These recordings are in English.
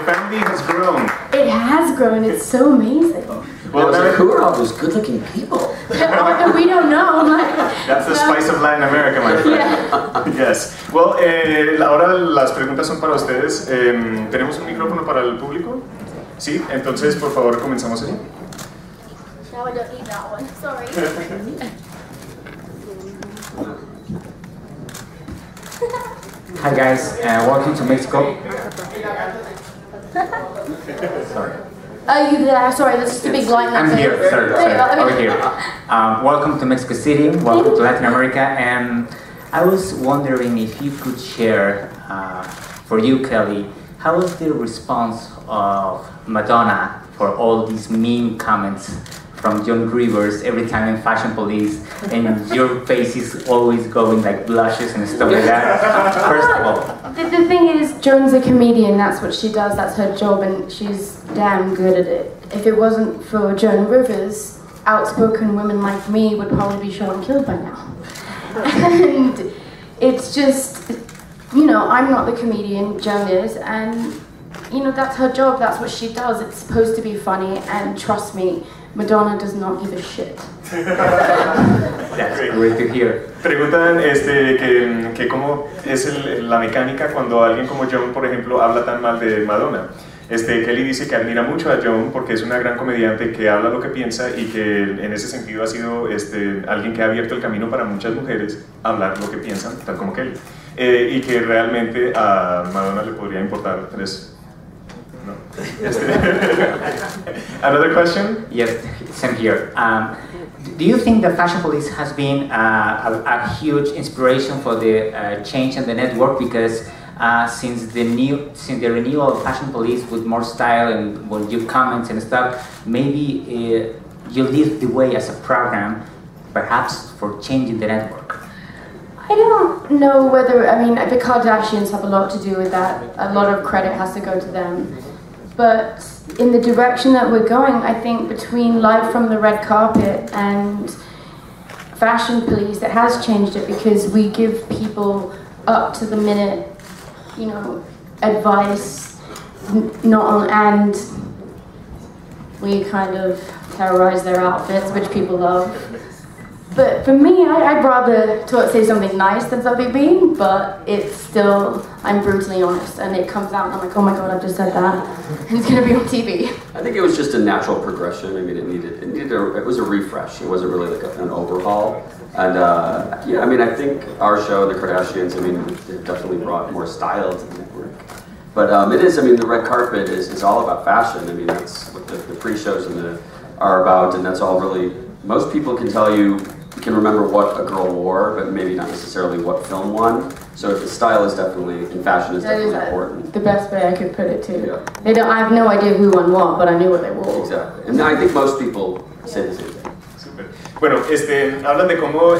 family has grown. It has grown. It's so amazing. Well, who are all those good-looking people? We don't know. That's the spice of Latin America, my friend. Yeah. Yes. Well, ahora las preguntas son para ustedes. ¿Tenemos un micrófono para el público? Sí. Entonces, por favor, comenzamos así. No, I don't need that one. Sorry. Hi guys, welcome to Mexico. Sorry. Are you there? Sorry, there's just a big line. I'm here, sorry, over here. Welcome to Mexico City, welcome to Latin America, and I was wondering if you could share, for you Kelly, how was the response of Madonna for all these mean comments from John Rivers every time in Fashion Police, and your face is always going like blushes and stuff like that? First of all. The thing is, Joan's a comedian, that's what she does, that's her job, and she's damn good at it. If it wasn't for Joan Rivers, outspoken women like me would probably be shot and killed by now. And it's just, you know, I'm not the comedian, Joan is, and, you know, that's her job, that's what she does. It's supposed to be funny, and trust me, Madonna does not give a shit. That's great to hear. Preguntan que cómo es la mecánica cuando alguien como Joan, por ejemplo, habla tan mal de Madonna. Kelly dice que admira mucho a Joan porque es una gran comediante que habla lo que piensa y que en ese sentido ha sido alguien que ha abierto el camino para muchas mujeres a hablar lo que piensan, tal como Kelly. Y que realmente a Madonna le podría importar tres. No. Another question? Yes, same here. Do you think the Fashion Police has been a huge inspiration for the change in the network? Because since the renewal of Fashion Police with more style and with your comments and stuff, maybe you lead the way as a program, perhaps for changing the network. I don't know whether, I mean, the Kardashians have a lot to do with that. A lot of credit has to go to them. But in the direction that we're going, I think between Live from the Red Carpet and Fashion Police, it has changed it because we give people up to the minute, you know, advice, and we kind of terrorize their outfits, which people love. But for me, I'd rather say something nice than something mean, but it's still, I'm brutally honest, and it comes out and I'm like, oh my god, I've just said that, and it's going to be on TV. I think it was just a natural progression. I mean, it was a refresh. It wasn't really like an overhaul. And yeah, I mean, I think our show, The Kardashians, I mean, it definitely brought more style to the network. But it is, I mean, the red carpet is all about fashion. I mean, that's what the pre-shows are about, and that's all really, most people can tell you, can remember what a girl wore, but maybe not necessarily what film won. So the style is definitely, and fashion is definitely important. The best way I could put it too. Yeah. I have no idea who won what, but I knew what they wore. Exactly. And I think most people say the same thing. Super. Bueno, hablan de cómo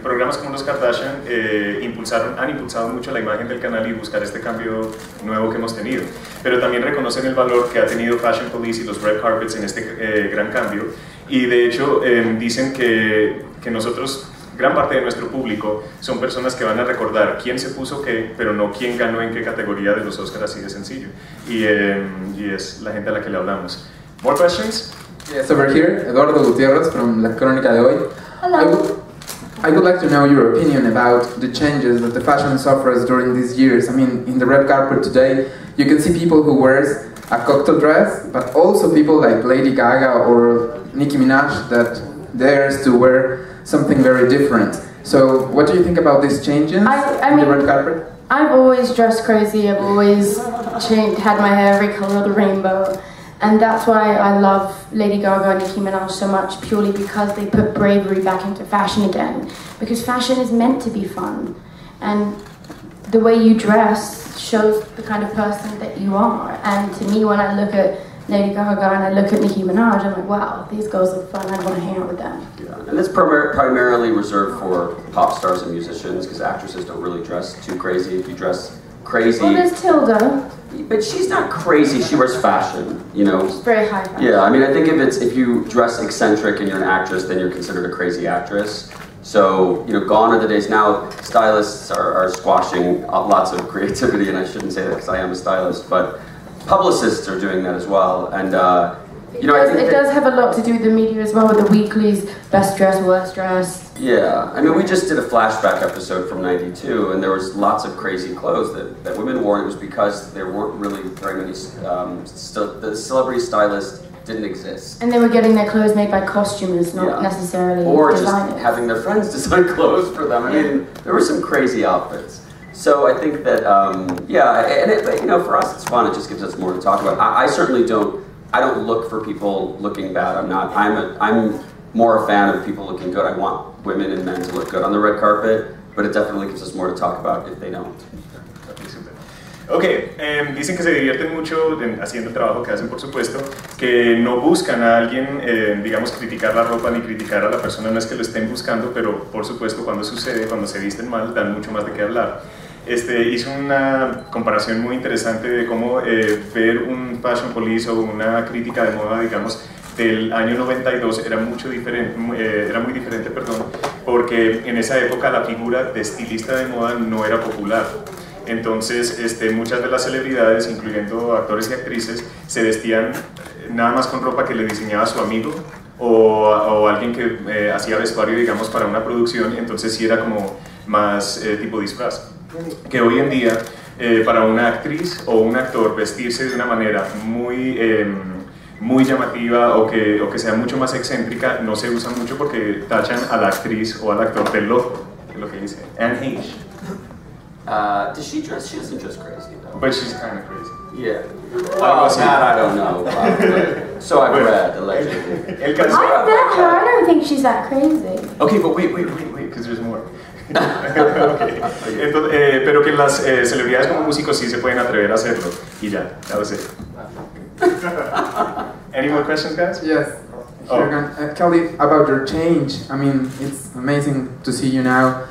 programas como los Kardashian han impulsado mucho la imagen del canal y buscar este cambio nuevo que hemos tenido. Pero también reconocen el valor que ha tenido Fashion Police y los red carpets en este gran cambio. Y de hecho dicen que nosotros, gran parte de nuestro público, son personas que van a recordar quién se puso qué, pero no quién ganó en qué categoría de los Oscars, así de sencillo. Y es la gente a la que le hablamos. More questions? Yes, over here, Eduardo Gutiérrez from La Crónica de Hoy. Hello. I would like to know your opinion about the changes that the fashion suffers during these years. I mean, in the red carpet today, you can see people who wears a cocktail dress, but also people like Lady Gaga or Nicki Minaj that dares to wear something very different. So, what do you think about these changes in the red carpet? I've always dressed crazy. I've always had my hair every color of the rainbow. And that's why I love Lady Gaga and Nicki Minaj so much, purely because they put bravery back into fashion again. Because fashion is meant to be fun. And the way you dress shows the kind of person that you are. And to me, when I look at Lady Gaga and I look at Nicki Minaj, I'm like, wow, these girls look fun, I want to hang out with them. Yeah. And it's primarily reserved for pop stars and musicians, because actresses don't really dress too crazy. If you dress crazy... Well, there's Tilda. But she's not crazy, she wears fashion, you know? She's very high fashion. Yeah, I mean, I think if you dress eccentric and you're an actress, then you're considered a crazy actress. So, you know, gone are the days now, stylists are squashing lots of creativity, and I shouldn't say that because I am a stylist, but publicists are doing that as well, and you know, it does have a lot to do with the media as well, with the weeklies, best dressed, worst dressed. Yeah, I mean, we just did a flashback episode from '92, and there was lots of crazy clothes that women wore, and it was because there weren't really very many, the celebrity stylists didn't exist. And they were getting their clothes made by costumers, not necessarily or designers. Just having their friends design clothes for them. I mean, there were some crazy outfits. So I think that, yeah, and you know, for us it's fun. It just gives us more to talk about. I certainly don't. I don't look for people looking bad. I'm more a fan of people looking good. I want women and men to look good on the red carpet, but it definitely gives us more to talk about if they don't. Ok, dicen que se divierten mucho haciendo el trabajo que hacen, por supuesto, que no buscan a alguien, digamos, criticar la ropa ni criticar a la persona, no es que lo estén buscando, pero por supuesto cuando sucede, cuando se visten mal, dan mucho más de qué hablar. Hizo una comparación muy interesante de cómo ver un fashion police o una crítica de moda, digamos, del año 92 era muy diferente, porque en esa época la figura de estilista de moda no era popular. Entonces, muchas de las celebridades, incluyendo actores y actrices, se vestían nada más con ropa que le diseñaba su amigo o alguien que hacía vestuario, digamos, para una producción. Entonces sí era como más tipo disfraz. Que hoy en día, para una actriz o un actor vestirse de una manera muy llamativa o que sea mucho más excéntrica, no se usa mucho porque tachan a la actriz o al actor del loco, que es lo que dice Anne Heche. Does she dress? She doesn't dress crazy though. But she's kind of crazy. Yeah. Well, that I don't know. So I've read, allegedly. I've met her. I don't think she's that crazy. Okay, but wait, because there's more. Okay. Entonces, pero que las celebridades como músicos sí se pueden atrever a hacerlo. Y ya, that was it. Any more questions, guys? Yes. Sure. Kelly, about your change, I mean, it's amazing to see you now.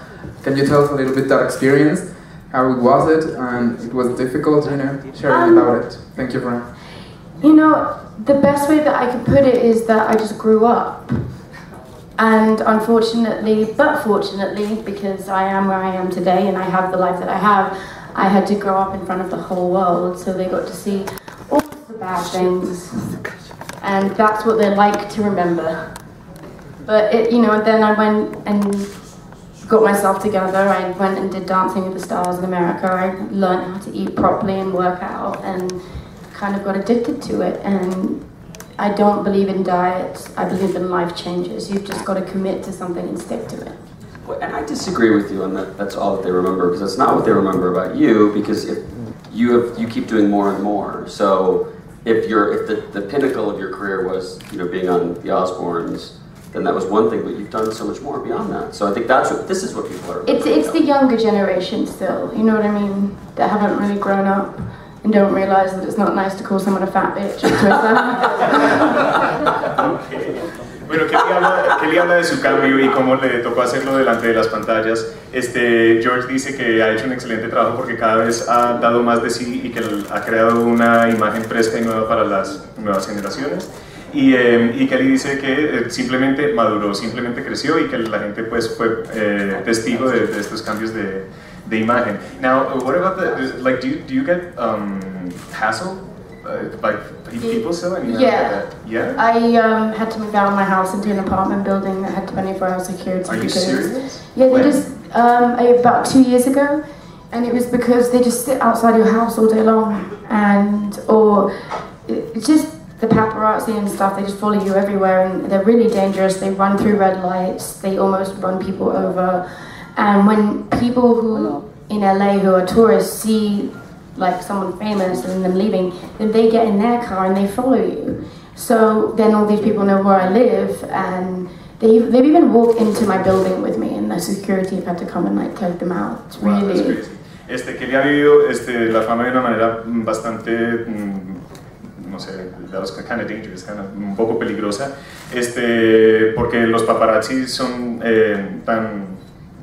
Can you tell us a little bit that experience? How was it? And it was difficult, you know, sharing about it. Thank you for. You know, the best way that I could put it is that I just grew up. And unfortunately, but fortunately, because I am where I am today and I have the life that I had to grow up in front of the whole world, so they got to see all the bad things. And that's what they like to remember. But, you know, then I went and got myself together. I went and did Dancing with the Stars in America. I learned how to eat properly and work out and kind of got addicted to it. And I don't believe in diets. I believe in life changes. You've just got to commit to something and stick to it. Well, and I disagree with you on that. That's all that they remember, because that's not what they remember about you. Because if you keep doing more and more, so if the pinnacle of your career was, you know, being on the Osbournes, then that was one thing, but you've done so much more beyond that. So I think this is what people are. It's the younger generation still. You know what I mean? That haven't really grown up and don't realize that it's not nice to call someone a fat bitch. Okay. Bueno, Kelly habla de su cambio y cómo le tocó hacerlo delante de las pantallas. George dice que ha hecho un excelente trabajo porque cada vez ha dado más de sí y que ha creado una imagen fresca y nueva para las nuevas generaciones. Y Kelly dice que simplemente maduró, simplemente creció y que la gente pues fue testigo de estos cambios de imagen. Now, what about like, do you get hassle? Like people still? Yeah. Yeah? I had to move out of my house into an apartment building that had 24-hour security. Are you serious? Yeah, they just, about 2 years ago, and it was because they just sit outside your house all day long, or it's just the paparazzi and stuff, they just follow you everywhere, and they're really dangerous. They run through red lights, they almost run people over, and when people who in LA who are tourists see like someone famous and them leaving, then they get in their car and they follow you. So then all these people know where I live, and they've even walked into my building with me, and the security have had to come and like take them out. It's really... Wow, que le ha vivido la fama de una manera bastante, no sé, that was kind of dangerous, un poco peligrosa, porque los paparazzi son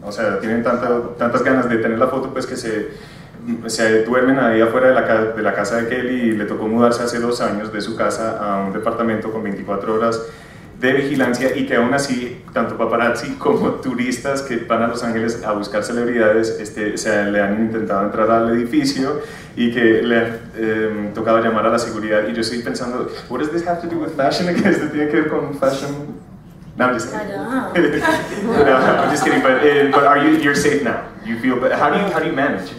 o sea, tienen tantas ganas de tener la foto, pues que se duermen ahí afuera de la casa de Kelly, y le tocó mudarse hace 2 años de su casa a un departamento con 24 horas de vigilancia y que aún así, tanto paparazzi como turistas que van a Los Ángeles a buscar celebridades le han intentado entrar al edificio y que le han tocado llamar a la seguridad. Y yo estoy pensando, what does this have to do with fashion? ¿Qué esto tiene que ver con fashion? No, I'm just kidding. I don't know. No, I'm just kidding. But you're safe now? You feel? But how do you manage?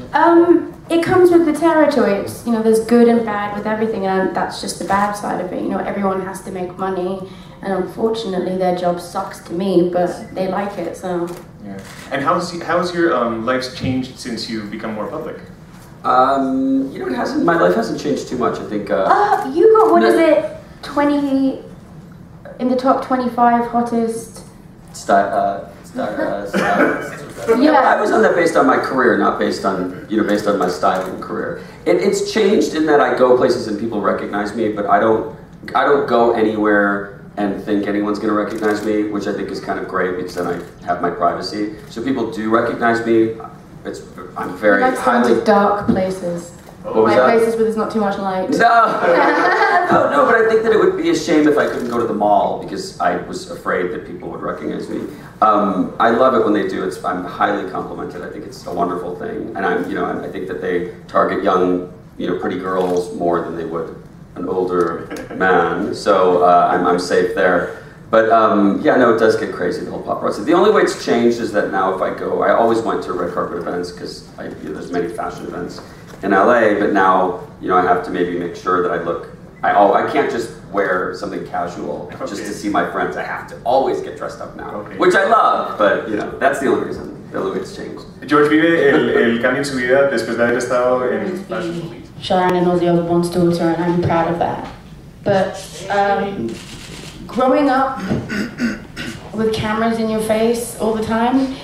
It comes with the territory. It's, you know, there's good and bad with everything, and that's just the bad side of it. You know, everyone has to make money, and unfortunately, their job sucks to me, but they like it, so. Yeah. And how's your life changed since you've become more public? You know, it hasn't. My life hasn't changed too much. I think. You got what is it? 20 in the top 25 hottest. Yeah, I was on that based on my career, not based on based on my styling career. It's changed in that I go places and people recognize me, but I don't go anywhere and think anyone's going to recognize me, which I think is kind of great because then I have my privacy. So people do recognize me. I'm very like highly to dark places. What was that? Places where there's not too much light. No, but I think that it would be a shame if I couldn't go to the mall because I was afraid that people would recognize me. I love it when they do. I'm highly complimented. I think it's a wonderful thing, and I think that they target young, pretty girls more than they would an older man. So I'm safe there. But yeah, no, it does get crazy, the whole paparazzi. The only way it's changed is that now if I go, I always went to red carpet events because there's many fashion events in LA, but now, I have to maybe make sure that I look, I can't just wear something casual just to see my friends. I have to always get dressed up now, which I love, but that's the only reason, the only way it's changed. George vive el cambio en su vida después de haber estado en Fashion Week. Sharon and Ozzy Osbourne's daughter, and I'm proud of that. But growing up with cameras in your face all the time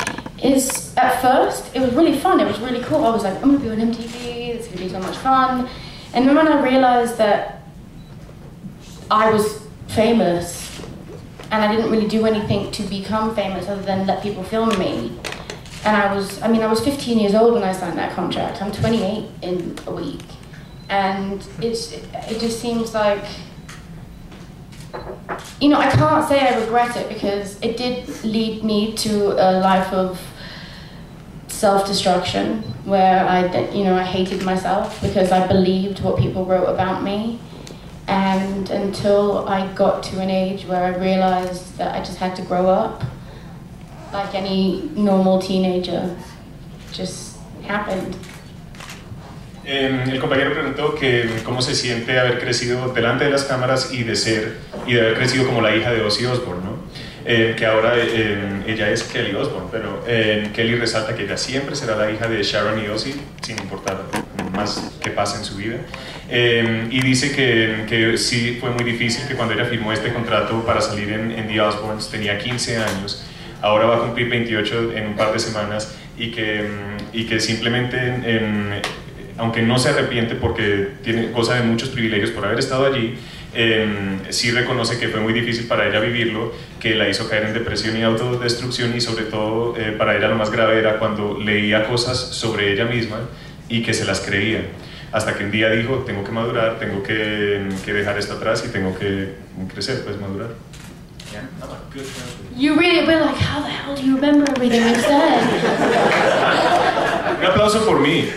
is, at first, it was really fun, it was really cool. I was like, I'm gonna be on MTV, it's gonna be so much fun. And then when I realized that I was famous, and I didn't really do anything to become famous other than let people film me. And I was 15 years old when I signed that contract. I'm 28 in a week. And it just seems like, I can't say I regret it because it did lead me to a life of self-destruction where I hated myself because I believed what people wrote about me. And until I got to an age where I realized that I just had to grow up, like any normal teenager, just happened. El compañero preguntó que cómo se siente haber crecido delante de las cámaras y de haber crecido como la hija de Ozzy Osbourne, ¿no? Que ahora ella es Kelly Osbourne, pero Kelly resalta que ella siempre será la hija de Sharon y Ozzy, sin importar más que pase en su vida. Y dice que sí fue muy difícil, que cuando ella firmó este contrato para salir en The Osbournes tenía 15 años, ahora va a cumplir 28 en un par de semanas y que simplemente, aunque no se arrepiente porque goza de muchos privilegios por haber estado allí, sí reconoce que fue muy difícil para ella vivirlo, que la hizo caer en depresión y autodestrucción y sobre todo para ella lo más grave era cuando leía cosas sobre ella misma y que se las creía. Hasta que un día dijo, tengo que madurar, tengo que dejar esto atrás y tengo que crecer, pues madurar. Yeah, I'm a good friend. You really were like, how the hell do you remember everything you said? Un aplauso por mí.